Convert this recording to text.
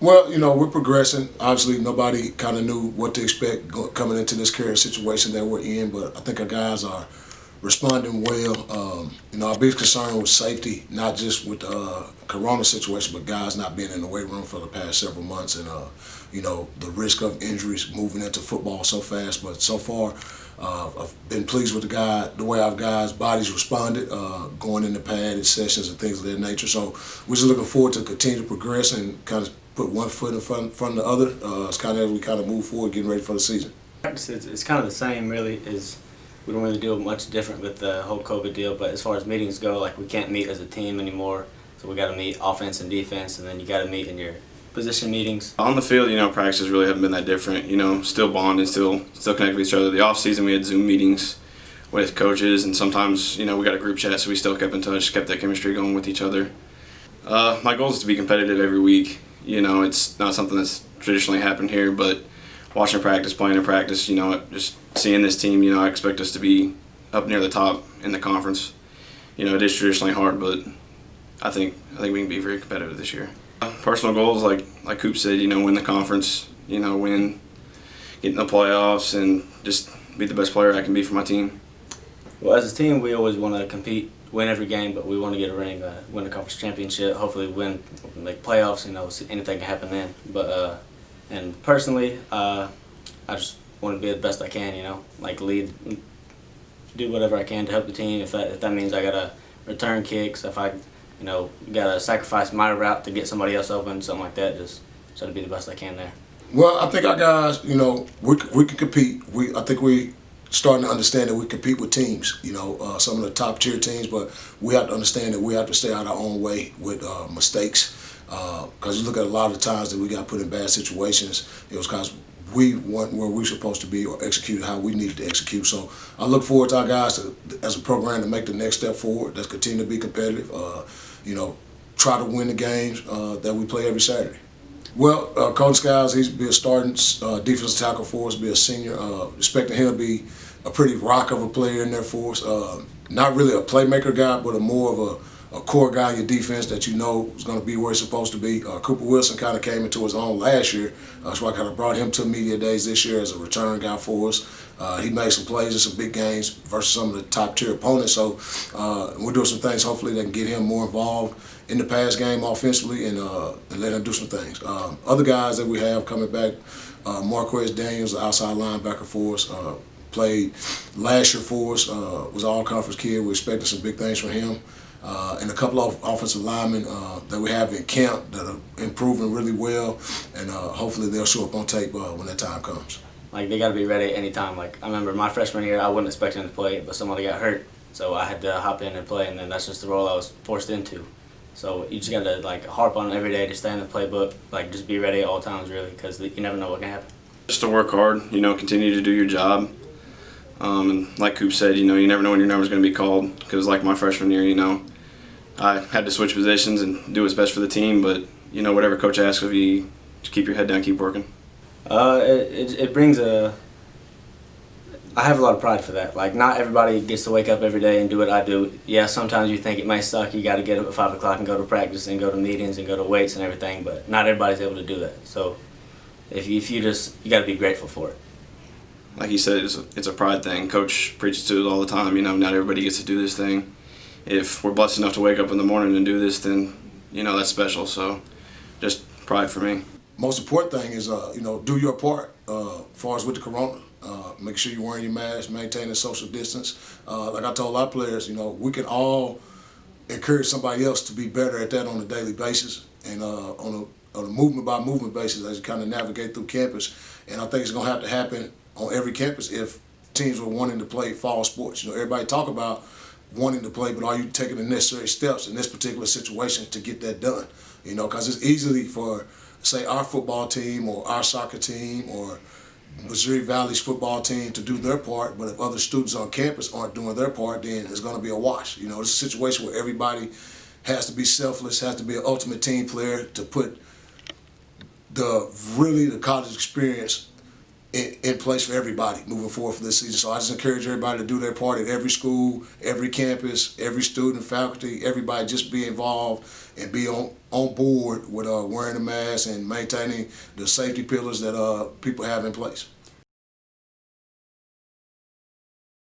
Well, we're progressing. Obviously, nobody kind of knew what to expect coming into this current situation that we're in, but I think our guys are responding well. Our biggest concern was safety, not just with the corona situation, but guys not being in the weight room for the past several months, and the risk of injuries moving into football so fast. But so far, I've been pleased with the way our guys' bodies responded, going into padded sessions and things of that nature. So we're just looking forward to continue to progress and kind of put one foot in front of the other. It's kind of as we kind of move forward, getting ready for the season. It's kind of the same, really. We don't really do much different with the whole COVID deal, but as far as meetings go, like we can't meet as a team anymore, so we got to meet offense and defense, and then you got to meet in your position meetings. On the field, practices really haven't been that different. Still bonding, still connected with each other. The off season, we had Zoom meetings with coaches, and sometimes we got a group chat, so we still kept in touch, kept that chemistry going with each other. My goal is to be competitive every week. It's not something that's traditionally happened here, but watching practice, playing in practice, just seeing this team, I expect us to be up near the top in the conference. It is traditionally hard, but I think we can be very competitive this year. Personal goals, like Coop said, win the conference, get in the playoffs, and just be the best player I can be for my team. Well, as a team, we always want to compete, win every game, but we want to get a ring, win the conference championship, hopefully win playoffs. Anything can happen then. But and personally, I just want to be the best I can. Lead, do whatever I can to help the team. If that means I gotta return kicks, if I gotta sacrifice my route to get somebody else open, something like that, just try to be the best I can there. Well, I think our guys, we can compete. I think we starting to understand that we compete with teams, some of the top tier teams, but we have to understand that we have to stay out our own way with mistakes. Because you look at a lot of the times that we got put in bad situations, it was because we weren't where we're supposed to be or execute how we needed to execute. So I look forward to our guys as a program to make the next step forward. Let's continue to be competitive. Try to win the games that we play every Saturday. Well, Colton Skyles, he's be a starting defensive tackle for us, be a senior. Expecting him to be a pretty rock of a player in there for us. Not really a playmaker guy, but more of a core guy in your defense that is going to be where he's supposed to be. Kooper Wilson kind of came into his own last year, so I kind of brought him to media days this year as a return guy for us. He made some plays in some big games versus some of the top tier opponents, so we're doing some things hopefully that can get him more involved in the pass game offensively and let him do some things. Other guys that we have coming back, Marquez Daniels, the outside linebacker for us, played last year for us, was an all-conference kid. We're expecting some big things from him. And a couple of offensive linemen that we have in camp that are improving really well, and hopefully they'll show up on tape when that time comes. They got to be ready anytime. I remember my freshman year, I wasn't expecting to play, but somebody got hurt, so I had to hop in and play, and then that's just the role I was forced into. So you just got to harp on it every day to stay in the playbook, just be ready at all times, really, because you never know what can happen. Just to work hard, continue to do your job. And like Coop said, you never know when your number's going to be called, because like my freshman year, I had to switch positions and do what's best for the team, but whatever coach asks of you, just keep your head down, keep working. It brings I have a lot of pride for that. Not everybody gets to wake up every day and do what I do. Yeah, sometimes you think it may suck. You got to get up at 5 o'clock and go to practice and go to meetings and go to weights and everything, but not everybody's able to do that. So you got to be grateful for it. Like he said, it's a pride thing. Coach preaches to it all the time. Not everybody gets to do this thing. If we're blessed enough to wake up in the morning and do this, then that's special. So just pride for me. Most important thing is do your part as far as with the corona. Make sure you're wearing your mask, maintaining social distance. Like I told our players, we can all encourage somebody else to be better at that on a daily basis and on a movement by movement basis as you kind of navigate through campus. And I think it's going to have to happen on every campus if teams were wanting to play fall sports. Everybody talk about wanting to play, but are you taking the necessary steps in this particular situation to get that done? Because it's easily for, say, our football team or our soccer team or Missouri Valley's football team to do their part, but if other students on campus aren't doing their part, then it's going to be a wash. It's a situation where everybody has to be selfless, has to be an ultimate team player to put the college experience in place for everybody moving forward for this season. So I just encourage everybody to do their part at every school, every campus, every student, faculty, everybody just be involved and be on board with wearing the mask and maintaining the safety pillars that people have in place.